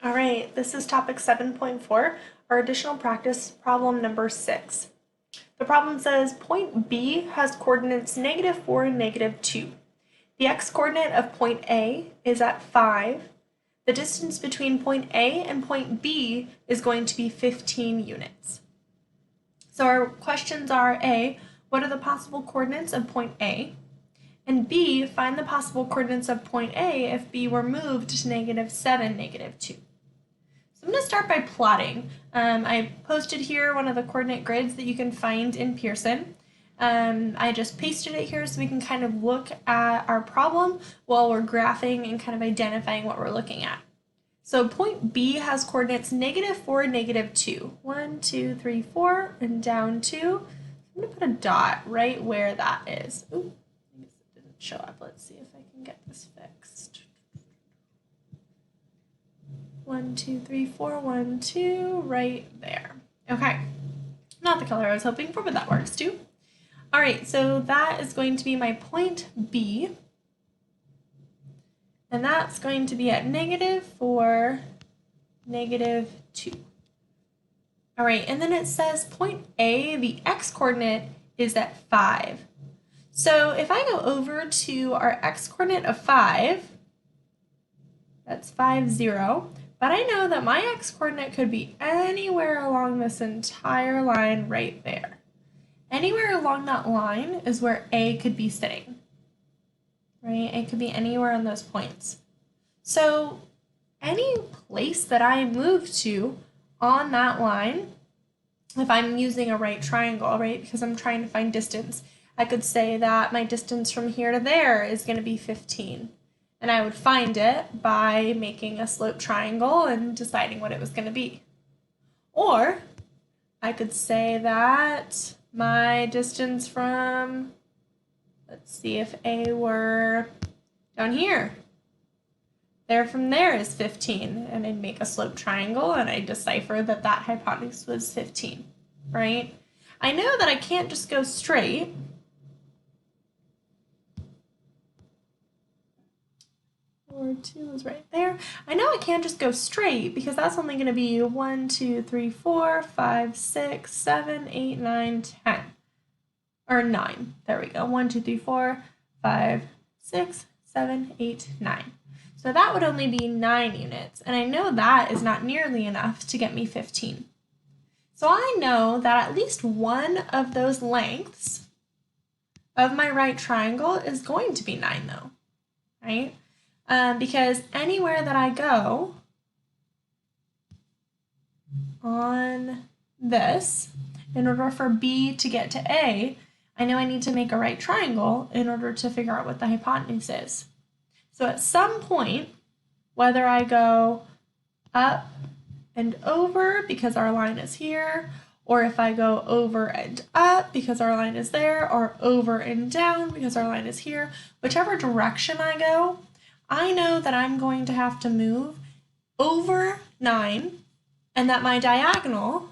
All right, this is topic 7.4, our additional practice problem number 6. The problem says point B has coordinates -4 and -2. The x-coordinate of point A is at 5. The distance between point A and point B is going to be 15 units. So our questions are A, what are the possible coordinates of point A? And B, find the possible coordinates of point A if B were moved to -7, -2. So I'm going to start by plotting. I posted here one of the coordinate grids that you can find in Pearson. I just pasted it here so we can kind of look at our problem while we're graphing and kind of identifying what we're looking at. So point B has coordinates -4 and -2. 1, 2, 3, 4, and down 2. I'm going to put a dot right where that is. Ooh, I guess it didn't show up. Let's see if I can get this fixed. 1, 2, 3, 4, 1, 2, right there. Okay, not the color I was hoping for, but that works too. All right, so that is going to be my point B, and that's going to be at -4, -2. All right, and then it says point A, the x-coordinate is at 5. So if I go over to our x-coordinate of 5, that's 5, 0. But I know that my x-coordinate could be anywhere along this entire line right there. Anywhere along that line is where A could be sitting, right? It could be anywhere on those points. So any place that I move to on that line, if I'm using a right triangle, right, because I'm trying to find distance, I could say that my distance from here to there is going to be 15. And I would find it by making a slope triangle and deciding what it was going to be. Or I could say that my distance from, let's see, if A were down here, there from there is 15, and I'd make a slope triangle and I'd decipher that that hypotenuse was 15, right? I know that I can't just go straight. Or 2 is right there. I know I can't just go straight because that's only going to be 1, 2, 3, 4, 5, 6, 7, 8, 9, 10. Or 9. There we go. 1, 2, 3, 4, 5, 6, 7, 8, 9. So that would only be 9 units. And I know that is not nearly enough to get me 15. So I know that at least one of those lengths of my right triangle is going to be 9 though, right? Because anywhere that I go on this, in order for B to get to A, I know I need to make a right triangle in order to figure out what the hypotenuse is. So at some point, whether I go up and over because our line is here, or if I go over and up because our line is there, or over and down because our line is here, whichever direction I go, I know that I'm going to have to move over 9 and that my diagonal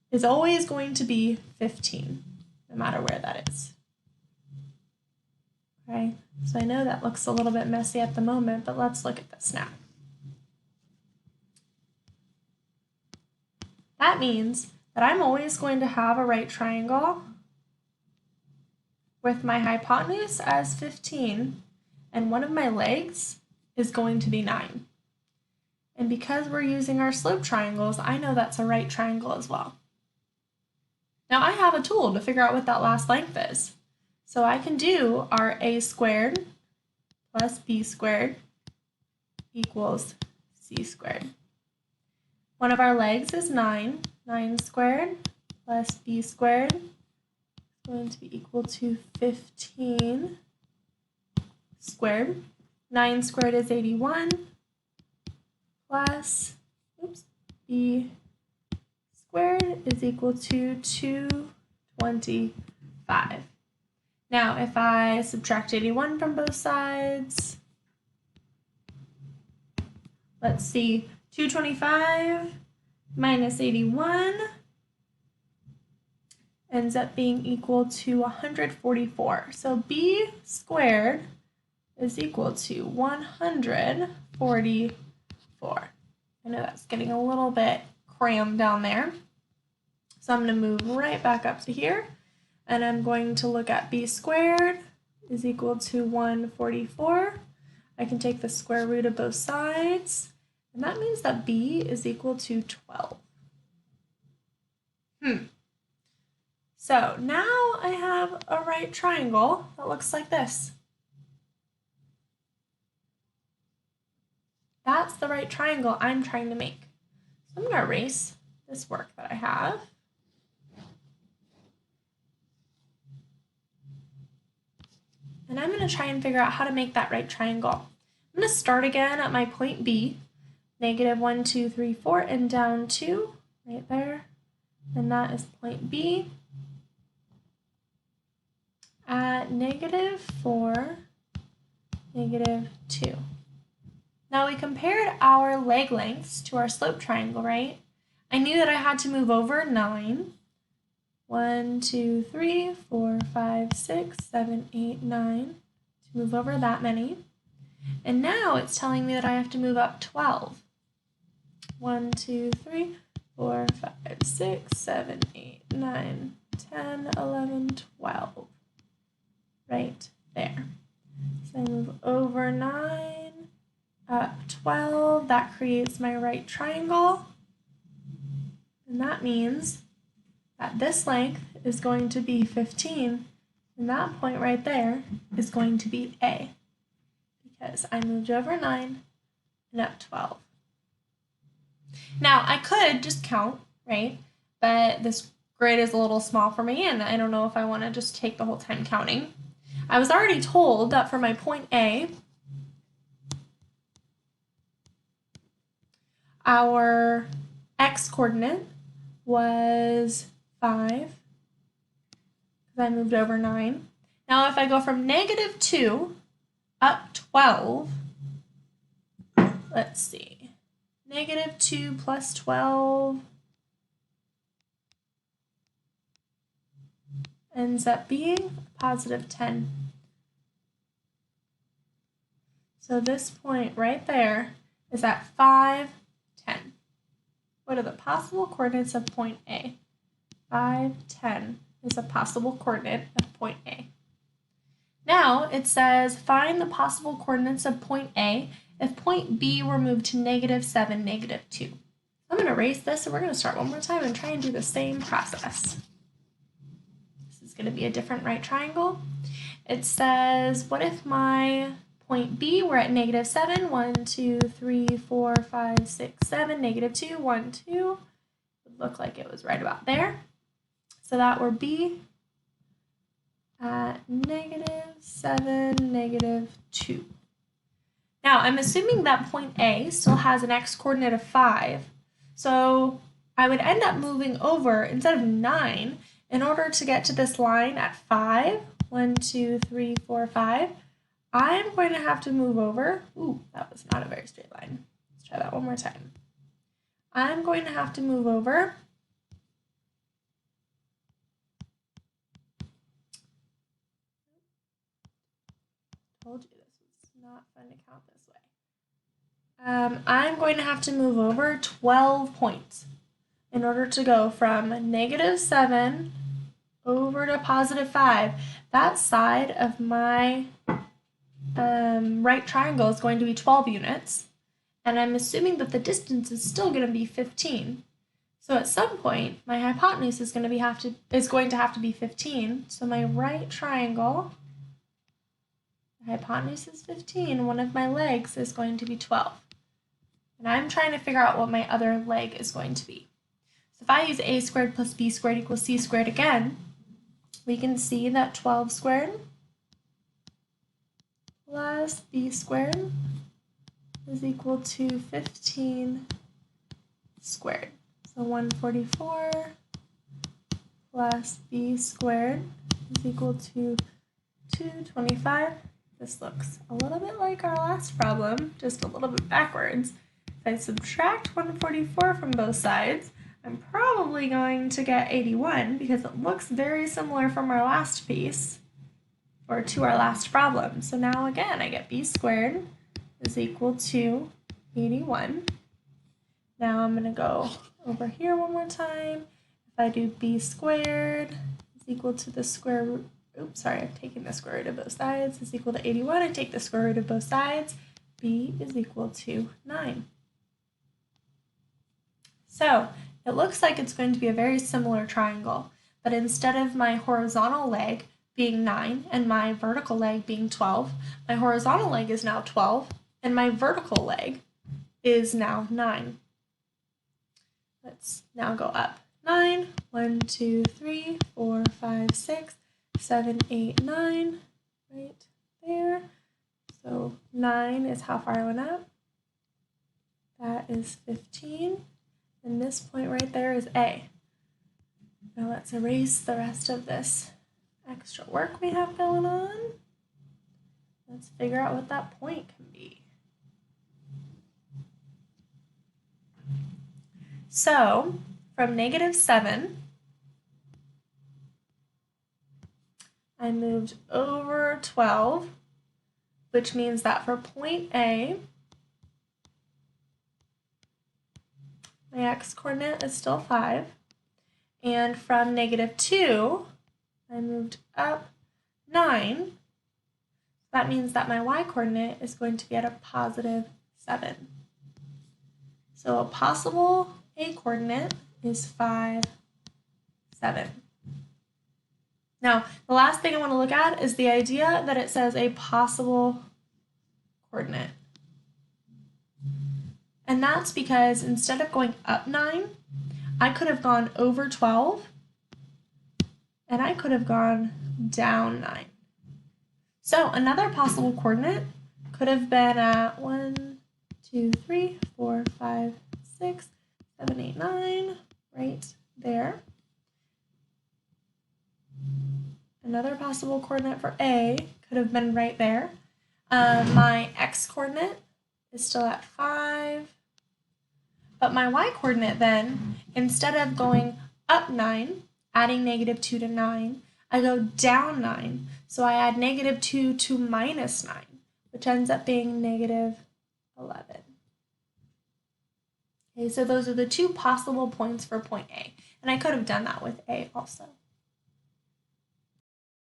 is always going to be 15, no matter where that is. Okay, so I know that looks a little bit messy at the moment, but let's look at this now. That means that I'm always going to have a right triangle with my hypotenuse as 15, and one of my legs is going to be 9. And because we're using our slope triangles, I know that's a right triangle as well. Now I have a tool to figure out what that last length is. So I can do our a squared plus b squared equals c squared. One of our legs is 9. 9 squared plus b squared is going to be equal to 15 squared. 9 squared is 81 plus b squared is equal to 225. Now if I subtract 81 from both sides, let's see, 225 minus 81 ends up being equal to 144. So b squared is equal to 144 4. I know that's getting a little bit crammed down there. So I'm going to move right back up to here, and I'm going to look at b squared is equal to 144. I can take the square root of both sides, and that means that b is equal to 12. So now I have a right triangle that looks like this. That's the right triangle I'm trying to make. So I'm going to erase this work that I have. And I'm going to try and figure out how to make that right triangle. I'm going to start again at my point B, negative 1, 2, 3, 4, and down 2, right there. And that is point B. At negative 4, negative 2. Now we compared our leg lengths to our slope triangle, right? I knew that I had to move over 9. 1, 2, 3, 4, 5, 6, 7, 8, 9. To move over that many. And now it's telling me that I have to move up 12. 1, 2, 3, 4, 5, 6, 7, 8, 9, 10, 11, 12. Right there. So I move over 9, up 12. That creates my right triangle. And that means that this length is going to be 15. And that point right there is going to be A, because I moved over 9 and up 12. Now I could just count, right? But this grid is a little small for me, and I don't know if I want to just take the whole time counting. I was already told that for my point A, our x-coordinate was 5, because I moved over 9. Now if I go from negative 2 up 12, let's see, negative 2 plus 12 ends up being positive 10. So this point right there is at 5, 10. What are the possible coordinates of point A? 5, 10 is a possible coordinate of point A. Now it says find the possible coordinates of point A if point B were moved to negative 7, negative 2. I'm going to erase this, and we're going to start one more time and try and do the same process. This is going to be a different right triangle. It says, what if my point B were at negative 7, 1, 2, 3, 4, 5, 6, 7, negative 2, 1, 2. Would look like it was right about there. So that were B at negative 7, negative 2. Now I'm assuming that point A still has an x-coordinate of 5. So I would end up moving over, instead of 9, in order to get to this line at 5, 1, 2, 3, 4, 5, I'm going to have to move over. Ooh, that was not a very straight line. Let's try that one more time. I'm going to have to move over told you this was not fun to count this way. I'm going to have to move over 12 points in order to go from negative 7 over to positive 5. That side of my right triangle is going to be 12 units, and I'm assuming that the distance is still going to be 15. So at some point, my hypotenuse is going to have to be 15. So my right triangle, the hypotenuse is 15. One of my legs is going to be 12. And I'm trying to figure out what my other leg is going to be. So if I use a squared plus b squared equals c squared again, we can see that 12 squared plus b squared is equal to 15 squared. So 144 plus b squared is equal to 225. This looks a little bit like our last problem, just a little bit backwards. If I subtract 144 from both sides, I'm probably going to get 81 because it looks very similar from our last piece, or to our last problem. So now again, I get b squared is equal to 81. Now I'm going to go over here one more time. If I do b squared is equal to the square root, oops, sorry, I've taken the square root of both sides, is equal to 81. I take the square root of both sides. B is equal to 9. So it looks like it's going to be a very similar triangle, but instead of my horizontal leg being 9 and my vertical leg being 12, my horizontal leg is now 12 and my vertical leg is now 9. Let's now go up. 9, 1, 2, 3, 4, 5, 6, 7, 8, 9, right there. So 9 is how far I went up. That is 15. And this point right there is A. Now let's erase the rest of this extra work we have going on. Let's figure out what that point can be. So from -7, I moved over 12, which means that for point A, my x-coordinate is still 5. And from -2, I moved up 9. That means that my y-coordinate is going to be at a +7. So a possible a-coordinate is 5, 7. Now, the last thing I want to look at is the idea that it says a possible coordinate. And that's because instead of going up 9, I could have gone over 12, and I could have gone down 9. So another possible coordinate could have been at 1, 2, 3, 4, 5, 6, 7, 8, 9, right there. Another possible coordinate for A could have been right there. My x-coordinate is still at 5. But my y-coordinate then, instead of going up 9, adding -2 to 9, I go down 9. So I add -2 to -9, which ends up being -11. Okay, so those are the two possible points for point A. And I could have done that with A also.